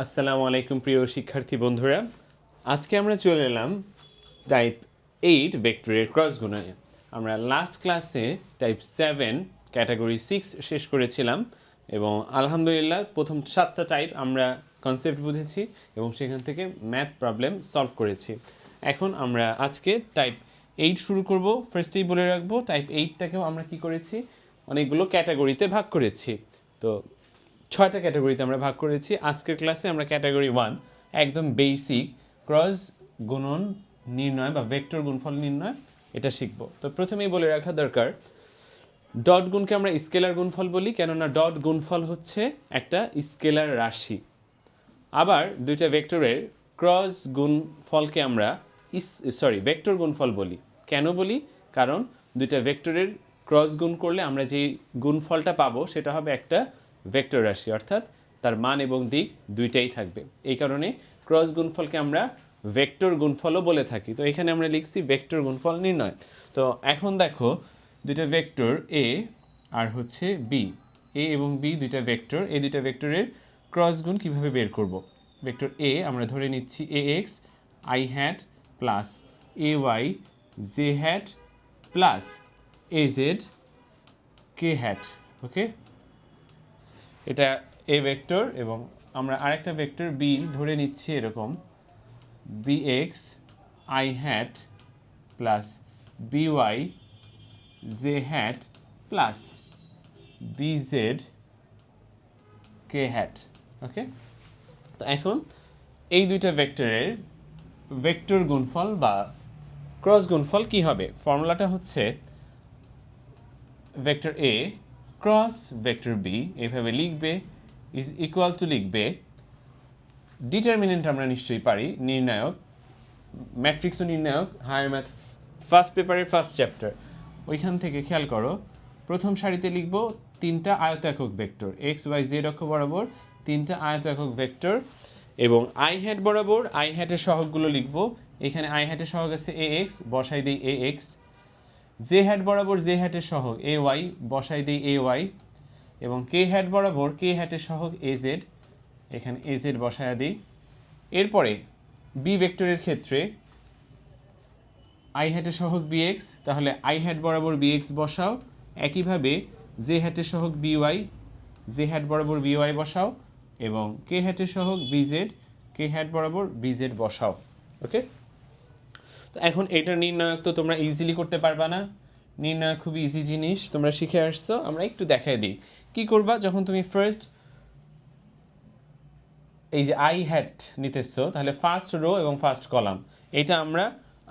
আসসালামু আলাইকুম প্রিয় শিক্ষার্থী বন্ধুরা, আজকে আমরা চলে এলাম টাইপ 8 ভেক্টরের ক্রস গুণনে। আমরা লাস্ট ক্লাসে টাইপ 7 ক্যাটাগরি 6 শেষ করেছিলাম এবং আলহামদুলিল্লাহ প্রথম 7টা টাইপ আমরা কনসেপ্ট বুঝেছি এবং সেখান থেকে ম্যাথ প্রবলেম সলভ করেছি। এখন আমরা আজকে টাইপ 8 শুরু করব। ফার্স্টেই বলে রাখবো টাইপ 8টাকেও আমরা কি করেছি, অনেকগুলো ক্যাটাগরিতে ভাগ করেছি। তো 6টা ক্যাটাগরিতে আমরা ভাগ করেছি। আজকের ক্লাসে আমরা ক্যাটাগরি 1 একদম বেসিক ক্রস গুণন নির্ণয় বা ভেক্টর গুণফল নির্ণয় এটা শিখব। তো প্রথমেই বলে রাখা দরকার, ডট গুণকে আমরা স্কেলার গুণফল বলি, কেননা ডট গুণফল হচ্ছে একটা স্কেলার রাশি। আবার দুইটা ভেক্টরের ক্রস গুণফলকে আমরা ভেক্টর গুণফল বলি। কেন বলি? কারণ দুইটা ভেক্টরের ক্রস গুণ করলে আমরা যে গুণফলটা পাবো সেটা হবে একটা ভেক্টর রাশি, অর্থাৎ তার মান এবং দিক দুইটাই থাকবে। এই কারণে ক্রস গুণফলকে আমরা ভেক্টর গুণফলও বলে থাকি। তো এখানে আমরা লিখছি ভেক্টর গুণফল নির্ণয়। তো এখন দেখো, দুইটা ভেক্টর এ আর হচ্ছে বি, এ এবং বি দুইটা ভেক্টর, এই দুইটা ভেক্টরের ক্রস গুণ কীভাবে বের করব? ভেক্টর এ আমরা ধরে নিচ্ছি A x i hat plus A y j hat plus A z k hat. Okay, এটা এ ভেক্টর এবং আমরা আরেকটা ভেক্টর বি ধরে নিচ্ছি এরকম B x i hat plus B y j hat plus B z k hat. Okay, তো এখন এই দুইটা ভেক্টরের ভেক্টর গুণফল বা ক্রস গুণফল কি হবে? ফর্মুলাটা হচ্ছে ভেক্টর এ ক্রস ভেক্টর বি, এইভাবে লিখবে, ইজ ইকুয়াল টু লিখবে, ডিটারমিনেন্ট আমরা নিশ্চয়ই পারি, নির্ণায়ক, ম্যাট্রিক্স ও নির্ণায়ক, হায়ার ম্যাথ ফার্স্ট পেপারের ফার্স্ট চ্যাপ্টার, ওইখান থেকে খেয়াল করো, প্রথম সারিতে লিখব তিনটা আয়ত একক ভেক্টর, এক্স ওয়াই জেড অক্ষ বরাবর তিনটা আয়ত একক ভেক্টর, এবং আই হ্যাট বরাবর আই হ্যাটের সহগগুলো লিখব। এখানে আই হ্যাটের সহগ আছে এ এক্স, বসাই দিই এ এক্স। জে হ্যাট বরাবর জে হ্যাটের সহগ এ ওয়াই, বসাই দিই এ ওয়াই, এবং কে হ্যাট বরাবর কে হ্যাটের সহগ এ জেড, এখানে এ জেড বসায়া দিই। এরপরে বি ভেক্টরের ক্ষেত্রে আই হ্যাটের সহগ বি এক্স, তাহলে আই হ্যাট বরাবর বি এক্স বসাও। একইভাবে জে হ্যাটের সহগ বি ওয়াই, জে হ্যাট বরাবর বি ওয়াই বসাও, এবং কে হ্যাটের সহগ বি জেড, কে হ্যাট বরাবর বি জেড বসাও। ওকে, তো এখন এটা নির্ণায়ক তো তোমরা ইজিলি করতে পারবা না, নির্ণায়ক খুব ইজি জিনিস, তোমরা শিখে আসছো। আমরা একটু দেখাই দিই কি করবা। যখন তুমি ফার্স্ট এই যে আই হ্যাট নিতেছো, তাহলে ফার্স্ট রো এবং ফার্স্ট কলাম এটা আমরা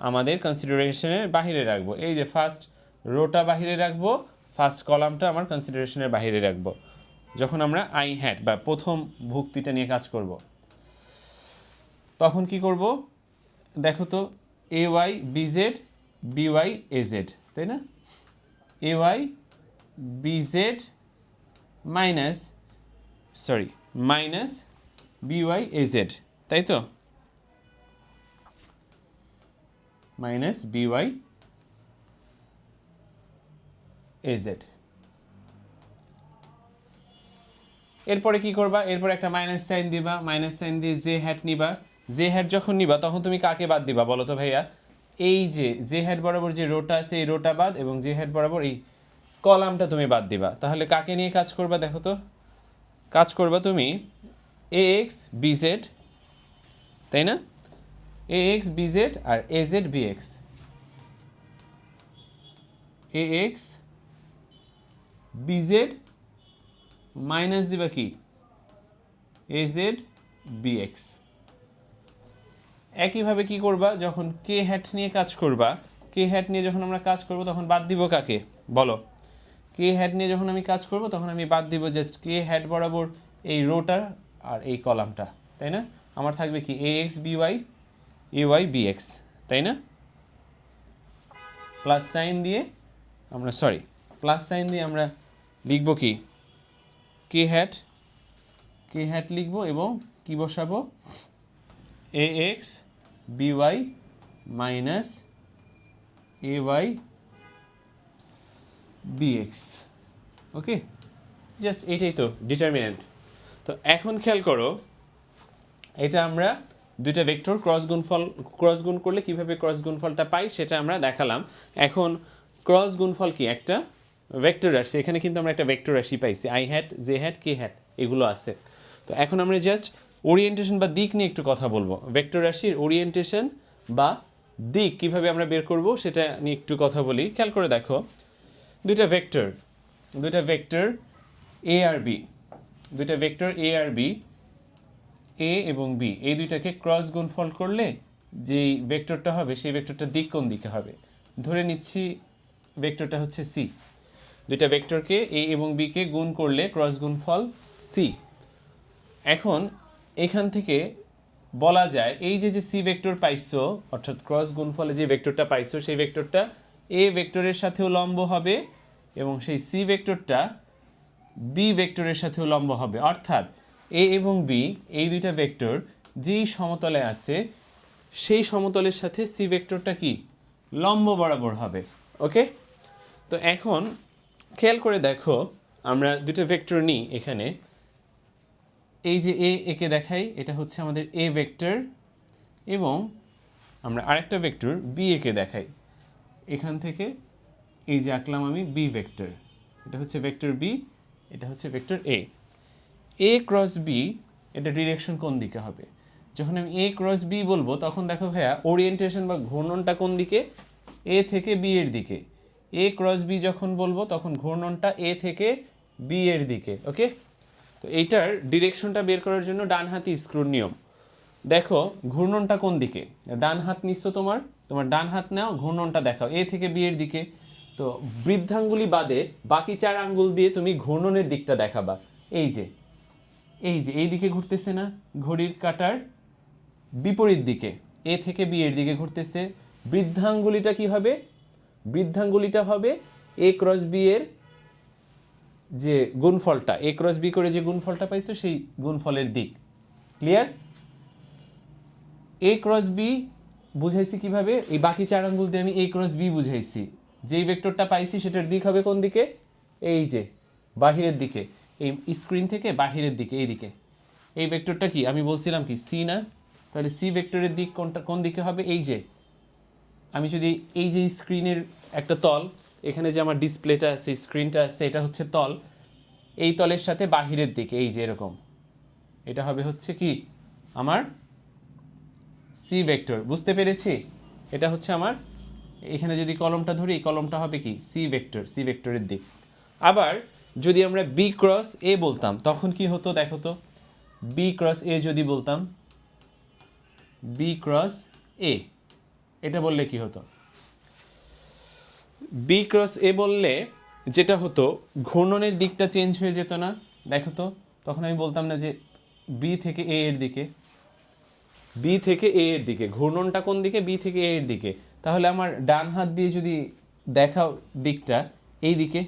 আমাদের কনসিডারেশনের বাহিরে রাখবো। এই যে ফার্স্ট রোটা বাহিরে রাখবো, ফার্স্ট কলামটা আমার কনসিডারেশনের বাহিরে রাখবো যখন আমরা আই হ্যাট বা প্রথম ভুক্তিটা নিয়ে কাজ করব। তখন কি করব দেখো তো, A y B z B y A z, তাই না? A y B z minus B y A z, তাই তো? Minus B y A z. এরপরে কি করবা? এরপরে একটা মাইনাস সাইন দিবা, মাইনাস সাইন দিয়ে জে হ্যাট নিবা। জে হ্যাট যখন নিবা তখন তুমি কাকে বাদ দিবা বলো তো ভাইয়া? এই যে হ্যাট বরাবর যে রোটা আছে এই রোটা বাদ, এবং জে হ্যাট বরাবর এই কলামটা তুমি বাদ দিবা। তাহলে কাকে নিয়ে কাজ করবা দেখো তো? কাজ করবা তুমি এ এক্স বি জেড, তাই না? এ এক্স বি জেড আর A z B x, A x B z minus দিবা কি এ জেড বি এক্স। একইভাবে কি করবা, যখন কে হ্যাট নিয়ে কাজ করবা, কে হ্যাট নিয়ে যখন আমরা কাজ করব তখন বাদ দিব কাকে বলো? কে হ্যাট নিয়ে যখন আমি কাজ করব তখন আমি বাদ দিব জাস্ট কে হ্যাট বরাবর এই রোটা আর এই কলামটা, তাই না? আমার থাকবে কি এ এক্স বি ওয়াই এ ওয়াই বি এক্স, তাই না? প্লাস সাইন দিয়ে আমরা লিখব কি কে হ্যাট লিখব, এবং কি বসাবো এ এক্স বি ওয়াই মাইনাস এ ওয়াই বি এক্স। ওকে, জাস্ট এটাই তো ডিটারমিনেন্ট। তো এখন খেয়াল করো, এটা আমরা দুইটা ভেক্টর ক্রস গুণ করলে কিভাবে ক্রস গুণফলটা পাই সেটা আমরা দেখালাম। এখন ক্রস গুণফল কি? একটা ভেক্টর রাশি। এখানে কিন্তু আমরা একটা ভেক্টর রাশি পাইছি, i hat, j hat, k hat, এগুলো আছে। তো এখন আমরা জাস্ট ওরিয়েন্টেশন বা দিক নিয়ে একটু কথা বলবো। ভেক্টর রাশির ওরিয়েন্টেশন বা দিক কিভাবে আমরা বের করব সেটা নিয়ে একটু কথা বলি। খেয়াল করে দেখো, দুইটা ভেক্টর এ আর বি, দুইটা ভেক্টর এ আর বি, এ এবং বি, এই দুইটাকে ক্রস গুণফল করলে যেই ভেক্টরটা হবে সেই ভেক্টরটার দিক কোন দিকে হবে? ধরে নিচ্ছি ভেক্টরটা হচ্ছে সি। দুইটা ভেক্টরকে এ এবং বিকে গুণ করলে ক্রস গুণফল সি। এখন এখান থেকে বলা যায় এই যে সি ভেক্টর পাইছো, অর্থাৎ ক্রস গুণফলে যে ভেক্টরটা পাইছো সেই ভেক্টরটা এ ভেক্টরের সাথেও লম্ব হবে এবং সেই সি ভেক্টরটা বি ভেক্টরের সাথেও লম্ব হবে। অর্থাৎ এ এবং বি এই দুইটা ভেক্টর যেই সমতলে আছে সেই সমতলের সাথে সি ভেক্টরটা কি লম্ব বরাবর হবে। ওকে, তো এখন খেয়াল করে দেখো, আমরা দুটো ভেক্টর নিই এখানে। এই যে একে দেখাই, এটা হচ্ছে আমাদের এ ভেক্টর, এবং আমরা আরেকটা ভেক্টর বি একে দেখাই। এখান থেকে এই যে আঁকলাম আমি বি ভেক্টর, এটা হচ্ছে ভেক্টর বি, এটা হচ্ছে ভেক্টর এ ক্রস বি, এটা ডিরেকশন কোন দিকে হবে? যখন আমি এ ক্রস বি বলবো তখন দেখো ভাইয়া ওরিয়েন্টেশন বা ঘূর্ণনটা কোন দিকে? এ থেকে বি এর দিকে। এ ক্রস বি যখন বলবো তখন ঘূর্ণনটা এ থেকে বি এর দিকে। ওকে, তো এইটার ডিরেকশনটা বের করার জন্য ডান হাতি স্ক্রুর নিয়ম। দেখো ঘূর্ণনটা কোন দিকে? ডান হাত নিচ্ছ, তোমার ডান হাত নাও, ঘূর্ণনটা দেখাও এ থেকে বি এর দিকে। তো বৃদ্ধাঙ্গুলি বাদে বাকি 4 আঙ্গুল দিয়ে তুমি ঘূর্ণনের দিকটা দেখাবা। এই যে এই দিকে ঘুরতেছে না, ঘড়ির কাঁটার বিপরীত দিকে এ থেকে বি এর দিকে ঘুরতেছে। বৃদ্ধাঙ্গুলিটা কি হবে? বৃদ্ধাঙ্গুলিটা হবে এ ক্রস বি এর যে গুণফলটা, এ ক্রস বি করে যে গুণফলটা পাইছো সেই গুণফলের দিক। ক্লিয়ার? এ ক্রস বি বুঝাইছি কিভাবে? এই বাকি 4 আঙ্গুল দিয়ে আমি এ ক্রস বি বুঝাইছি। যেই ভেক্টরটা পাইছি সেটার দিক হবে কোন দিকে? এই যে বাহিরের দিকে, এই স্ক্রিন থেকে বাহিরের দিকে, এই দিকে। এই ভেক্টরটা কি আমি বলছিলাম কি সি না? তাহলে সি ভেক্টরের দিক কোন দিকে হবে? এই যে আমি যদি এই যে স্ক্রিনের একটা তল, এখানে যে আমার ডিসপ্লেটা আছে, স্ক্রিনটা আছে, এটা হচ্ছে তল, এই তলের সাথে বাহিরের দিকে এই যে এরকম, এটা হবে হচ্ছে কি আমার সি ভেক্টর। বুঝতে পেরেছি? এটা হচ্ছে আমার, এখানে যদি কলমটা ধরি এই কলমটা হবে কি সি ভেক্টর, সি ভেক্টরের দিক। আবার যদি আমরা বি ক্রস এ বলতাম তখন কি হতো দেখো তো? বি ক্রস এ যদি বলতাম, বি ক্রস এ, এটা বললে কি হতো? বি ক্রস এ বললে যেটা হতো, ঘূর্ণনের দিকটা চেঞ্জ হয়ে যেত না? দেখো তো, তখন আমি বলতাম না যে বি থেকে এ এর দিকে, বি থেকে এ এর দিকে, ঘূর্ণনটা কোন দিকে? বি থেকে এ এর দিকে। তাহলে আমার ডান হাত দিয়ে যদি দেখাও দিকটা এই দিকে,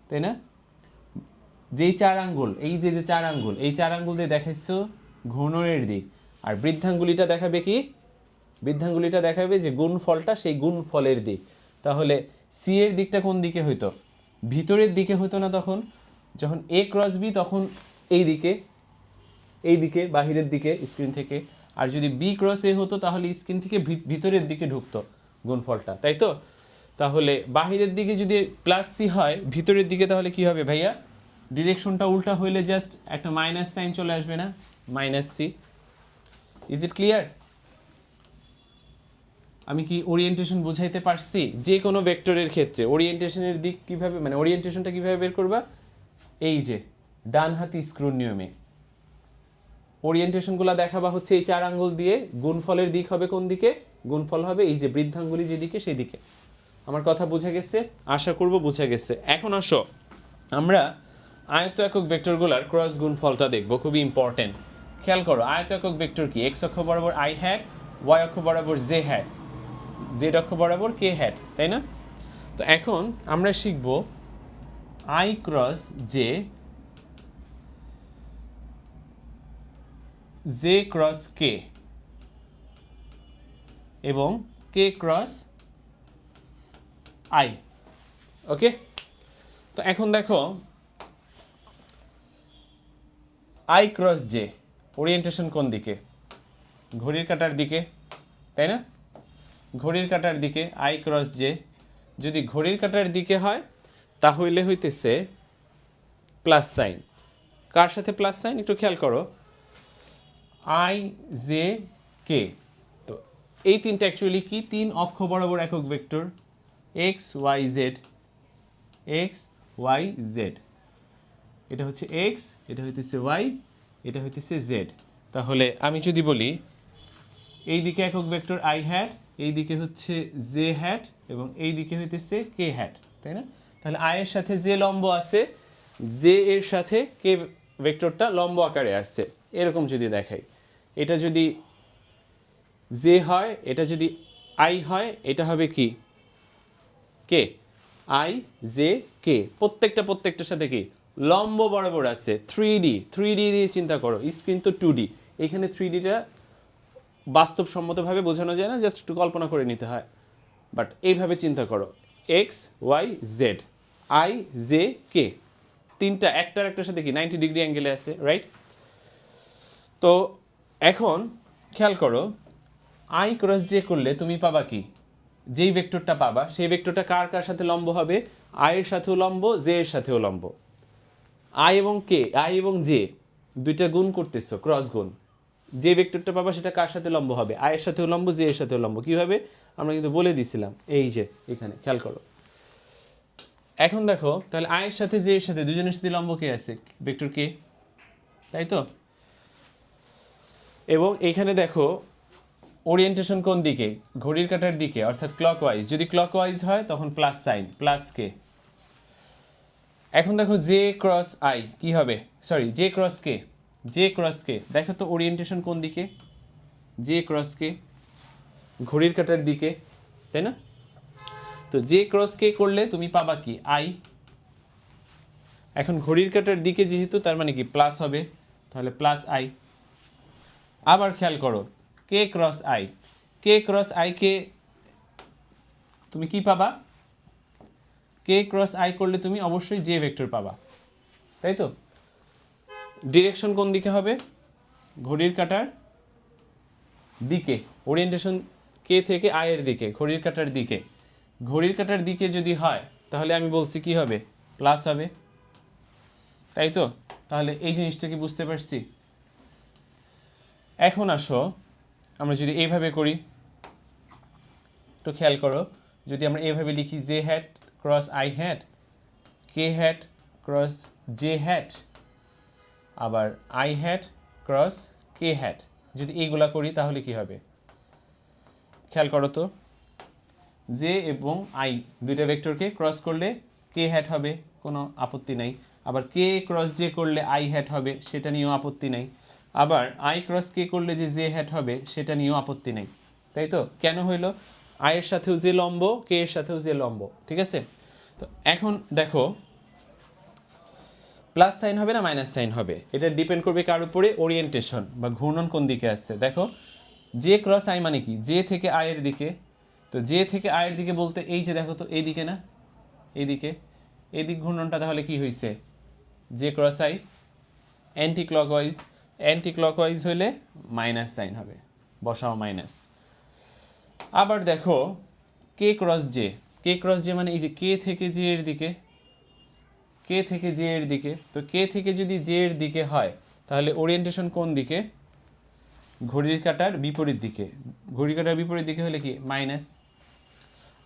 তাই না? যেই 4 আঙ্গুল, এই যে 4 আঙ্গুল, এই 4 আঙ্গুল দিয়ে দেখাইছো ঘূর্ণনের দিক। আর বৃদ্ধাঙ্গুলিটা দেখাবে কি? বৃদ্ধাঙ্গুলিটা দেখাবে যে গুণফলটা, সেই গুণফলের দিক। তাহলে সি এর দিকটা কোন দিকে হইতো? ভিতরের দিকে হইতো না তখন? যখন এ ক্রস বি তখন এই দিকে, এই দিকে বাহিরের দিকে স্ক্রিন থেকে। আর যদি বি ক্রস এ হতো তাহলে স্ক্রিন থেকে ভিতরের দিকে ঢুকতো গুণফলটা, তাই তো? তাহলে বাহিরের দিকে যদি প্লাস সি হয়, ভিতরের দিকে তাহলে কি হবে ভাইয়া? ডিরেকশনটা উল্টা হইলে জাস্ট একটা মাইনাস সাইন চলে আসবে না? Minus C. Is it clear? আমি কি ওরিয়েন্টেশন বুঝাইতে পারছি? যে কোনো ভেক্টরের ক্ষেত্রে ওরিয়েন্টেশনের দিক কিভাবে, মানে ওরিয়েন্টেশনটা কিভাবে বের করবা? এই যে ডান হাতি স্ক্রুর নিয়মে ওরিয়েন্টেশনগুলো দেখাবা হচ্ছে এই 4 আঙ্গুল দিয়ে। গুণফলের দিক হবে কোন দিকে? গুণফল হবে এই যে বৃদ্ধাঙ্গুলি যেদিকে সেই দিকে। আমার কথা বুঝে গেছে? আশা করব বুঝে গেছে। এখন আসো আমরা আয়ত একক ভেক্টরগুলোর ক্রস গুণফলটা দেখব, খুবই ইম্পর্টেন্ট। খেয়াল করো, আয়ত একক ভেক্টর কি? এক্স অক্ষ বরাবর আই হ্যাট, ওয়াই অক্ষ বরাবর জে হ্যাট, জেড অক্ষ বরাবর কে হ্যাট, তাই না? তো এখন আমরা শিখব I cross J, J cross কে এবং কে ক্রস আই। ওকে, তো এখন দেখো আই ক্রস জে ওরিয়েন্টেশন কোন দিকে? ঘড়ির কাঁটার দিকে, তাই না? ঘড়ির কাঁটার দিকে আই ক্রস জে, যদি ঘড়ির কাঁটার দিকে হয় তাহলে হইতেছে প্লাস সাইন। কার সাথে প্লাস সাইন একটু খেয়াল করো, আই জে কে। তো এই তিনটা অ্যাকচুয়ালি কি, তিন অক্ষ বরাবর একক vector, X Y Z, X Y Z. এটা হচ্ছে এক্স, এটা হইতেছে ওয়াই, এটা হইতেছে জেড। তাহলে আমি যদি বলি এই দিকে একক ভেক্টর আই হ্যাট, এই দিকে হচ্ছে জে হ্যাট, এবং এই দিকে হইতেছে কে হ্যাট, তাই না? তাহলে আই এর সাথে যে লম্ব আছে, জে এর সাথে কে ভেক্টরটা লম্ব আকারে আসছে। এরকম যদি দেখাই, এটা যদি জে হয়, এটা যদি আই হয়, এটা হবে কি কে, আই জে কে। প্রত্যেকটার সাথে কি লম্ব বরাবর আছে। 3D দিয়ে চিন্তা করো, স্ক্রিন তো 2D, এখানে 3Dটা বাস্তবসম্মতভাবে বোঝানো যায় না, জাস্ট একটু কল্পনা করে নিতে হয়। বাট এইভাবে চিন্তা করো, X Y Z, i j k, তিনটা একটার সাথে কি 90 ডিগ্রি অ্যাঙ্গেলে আছে, রাইট? তো এখন খেয়াল করো, আই ক্রস জে করলে তুমি পাবা কি, যেই ভেক্টরটা পাবা সেই ভেক্টরটা কার কার সাথে লম্ব হবে, আই এর সাথেও লম্ব, জে এর সাথেও লম্ব। আই এবং কে, আই এবং জে দুইটা গুণ করতেছো, ক্রস গুণ। যে ভেক্টরটা পাবা সেটা কার সাথে লম্ব হবে, আই এর সাথেও লম্ব, জে এর সাথেও লম্ব। কিভাবে আমরা কিন্তু বলে দিছিলাম, এই যে এখানে খেয়াল করো। এখন দেখো, তাহলে আই এর সাথে জে এর সাথে দুজনের সাথে লম্ব কে আছে, ভেক্টর কে, তাই তো? এবং এখানে দেখো ওরিয়েন্টেশন কোন দিকে, ঘড়ির কাঁটার দিকে, অর্থাৎ ক্লকওয়াইজ। যদি ক্লকওয়াইজ হয় তখন প্লাস সাইন, প্লাস কে। এখন দেখো জে ক্রস আই কি হবে, সরি জে ক্রস কে, জে ক্রস কে, দেখো তো ওরিয়েন্টেশন কোন দিকে, জে ক্রস কে ঘড়ির কাঁটার দিকে, তাই না? তো জে ক্রস কে করলে তুমি পাবা কি আই। এখন ঘড়ির কাঁটার দিকে যেহেতু, তার মানে কি প্লাস হবে, তাহলে প্লাস আই। আবার খেয়াল করো, k cross i, k cross i কে তুমি কি পাবা, কে ক্রস আই করলে তুমি অবশ্যই জে ভেক্টর পাবা, তাই তো? ডিরেকশন কোন দিকে হবে, ঘড়ির কাঁটার দিকে। ওরিয়েন্টেশন কে থেকে আই এর দিকে, ঘড়ির কাঁটার দিকে। ঘড়ির কাঁটার দিকে যদি হয় তাহলে আমি বলছি কি হবে, প্লাস হবে, তাই তো? তাহলে এই জিনিসটা কি বুঝতে পারছি? এখন আসো আমরা যদি এইভাবে করি, একটু খেয়াল করো, যদি আমরা এইভাবে লিখি j hat cross i hat, k hat cross j hat, আবার i hat cross k hat, যদি এইগুলা করি তাহলে কি হবে খেয়াল করো তো। জে এবং আই দুইটা ভেক্টরকে ক্রস করলে কে হ্যাট হবে, কোনো আপত্তি নাই। আবার কে ক্রস জে করলে আই হ্যাট হবে, সেটা নিয়েও আপত্তি নাই। আবার আই ক্রস কে করলে যে জে হ্যাট হবে সেটা নিয়েও আপত্তি নেই, তাই তো? কেন হইল, আই এর সাথেও যে লম্ব, কে এর সাথেও যে লম্ব, ঠিক আছে? তো এখন দেখো প্লাস সাইন হবে না মাইনাস সাইন হবে, এটা ডিপেন্ড করবে কার উপরে, ওরিয়েন্টেশন বা ঘূর্ণন কোন দিকে আসছে। দেখো জে ক্রস আই মানে কি, জে থেকে আয়ের দিকে। তো জে থেকে আয়ের দিকে বলতে এই যে দেখো তো এই দিকে না, এইদিকে, এদিক ঘূর্ণনটা তাহলে কি হয়েছে, J cross I. Anti clockwise, anti clockwise হইলে মাইনাস সাইন হবে, বসাও মাইনাস। আবার দেখো কে ক্রস জে, কে ক্রস জে মানে এই যে কে থেকে জে এর দিকে, কে থেকে জে এর দিকে। তো কে থেকে যদি জে এর দিকে হয় তাহলে ওরিয়েন্টেশন কোন দিকে, ঘড়ির কাঁটার বিপরীত দিকে। ঘড়ির কাঁটার বিপরীত দিকে হলে কি মাইনাস।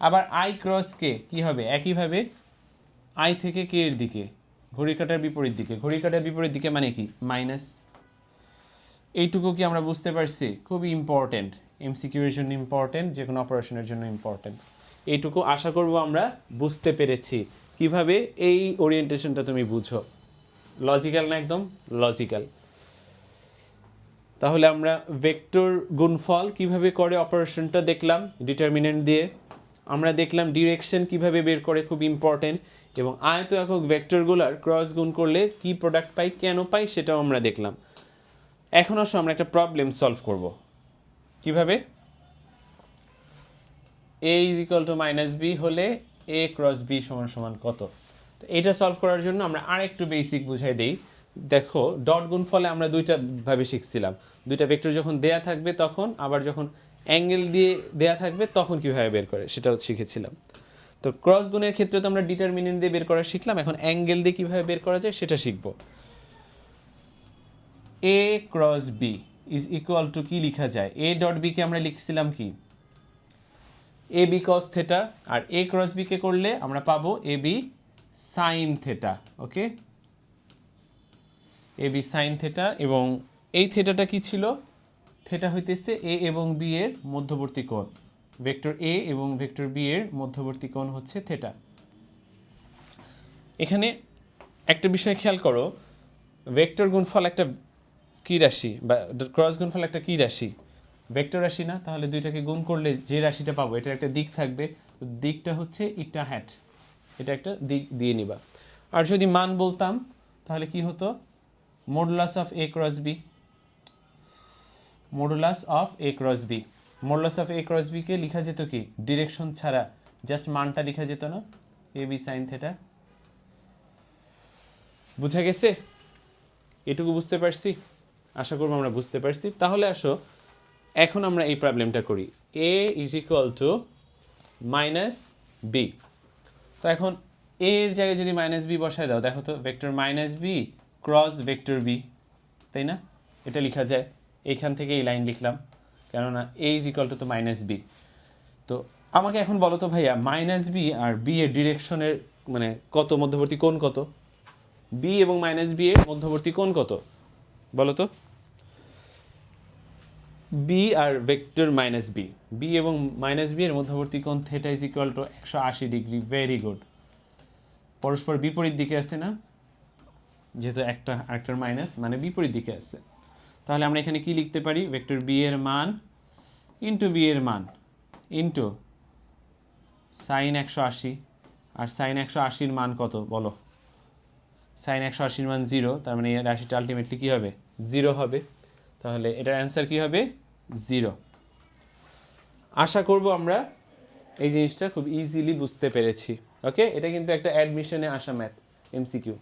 আবার আই ক্রস কে কি হবে, একইভাবে আই থেকে কে এর দিকে, ঘড়ির কাঁটার বিপরীত দিকে। ঘড়ির কাঁটার বিপরীত দিকে মানে কি মাইনাস। এইটুকু কি আমরা বুঝতে পারছি? খুবই ইম্পর্টেন্ট, এমসিকিউ এর জন্য ইম্পর্টেন্ট, যে কোনো অপারেশনের জন্য ইম্পর্টেন্ট। এইটুকু আশা করব আমরা বুঝতে পেরেছি, কিভাবে এই ওরিয়েন্টেশনটা তুমি বুঝো। লজিক্যাল না, একদম লজিক্যাল। তাহলে আমরা ভেক্টর গুণফল কিভাবে করে অপারেশনটা দেখলাম ডিটারমিনেন্ট দিয়ে। আমরা দেখলাম ডিরেকশন কিভাবে বের করে, খুব ইম্পর্টেন্ট। এবং আয়ত একক ভেক্টরগুলোর ক্রস গুণ করলে কি প্রোডাক্ট পাই, কেন পাই, সেটাও আমরা দেখলাম। এখন আসো আমরা একটা প্রবলেম সলভ করব। কিভাবে? a is equal to minus B হলে a ক্রস বি সমান সমান কত। তো এটা সলভ করার জন্য আমরা আরেকটু বেসিক বুঝাই দিই। দেখো ডট গুণফলে আমরা দুইটা ভাবে শিখছিলাম, দুইটা ভেক্টর যখন দেয়া থাকবে তখন, আবার যখন অ্যাঙ্গেল দিয়ে দেয়া থাকবে তখন কীভাবে বের করে সেটাও শিখেছিলাম। তো ক্রস গুণের ক্ষেত্রে তো আমরা ডিটারমিনেন্ট দিয়ে বের করা শিখলাম, এখন অ্যাঙ্গেল দিয়ে কীভাবে বের করা যায় সেটা শিখব। A cross B is equal to কি লেখা যায়, এ ডট বিকে আমরা লিখছিলাম কি এ বি কস থেটা, আর এ ক্রস বিকে করলে আমরা পাবো A B sine theta. Okay, A B sine theta, এবং এই থেটাটা কি ছিল, থেটা হইতেছে এ এবং বি এর মধ্যবর্তী কোণ, ভেক্টর এ এবং ভেক্টর বি এর মধ্যবর্তী কোণ হচ্ছে থেটা। এখানে একটা বিষয় খেয়াল করো, ভেক্টর গুণফল একটা কি রাশি, বা ক্রস গুণফল একটা কি রাশি, ভেক্টর রাশি না? তাহলে দুইটাকে গুণ করলে যে রাশিটা পাবো এটার একটা দিক থাকবে, তো দিকটা হচ্ছে ইটা হ্যাট, এটা একটা দিক দিয়ে নিবা। আর যদি মান বলতাম তাহলে কি হতো, modulus of A cross B, modulus of A cross B, modulus of A cross B কে লেখা যেত কি ডিরেকশন ছাড়া, জাস্ট মানটা লেখা যেত না, এ বি সাইন থেটা। বুঝা গেছে? এটুকু বুঝতে পারছি, আশা করবো আমরা বুঝতে পারছি। তাহলে আসো এখন আমরা এই প্রবলেমটা করি, A is equal to minus B. তো এখন এ এর জায়গায় যদি মাইনাস বি বসায় দাও, দেখো তো vector minus B cross vector B, তাই না? এটা লেখা যায়, এইখান থেকে এই লাইন লিখলাম, কেননা এ ইজ ইকুয়াল টু তো মাইনাস বি। তো আমাকে এখন বলো তো ভাইয়া, মাইনাস বি আর বি এর ডিরেকশনের মানে কত, মধ্যবর্তী কোণ কত, বি এবং মাইনাস বি এর মধ্যবর্তী কোণ কত বলো তো? বি আর ভেক্টর মাইনাস বি, বি এবং মাইনাস বি এর মধ্যবর্তী কোণ theta is equal two 180 degree. Very good, পরস্পর বিপরীত দিকে আছে না, যেহেতু একটা আরেকটার মাইনাস মানে বিপরীত দিকে আছে। তাহলে আমরা এখানে কি লিখতে পারি, ভেক্টর বি এর মান ইন্টু বি এর মান ইন্টু সাইন 180, আর সাইন 180-র মান কত বলো, সাইন 180-র মান 0, তার মানে এই রাশিটা আলটিমেটলি কী হবে, 0 হবে। তাহলে এটার অ্যান্সার কী হবে, 0। আশা করব আমরা এই জিনিসটা খুব ইজিলি বুঝতে পেরেছি। ওকে, এটা কিন্তু একটা অ্যাডমিশনে আসা ম্যাথ এমসিকিউ,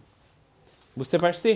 বুঝতে পারছি?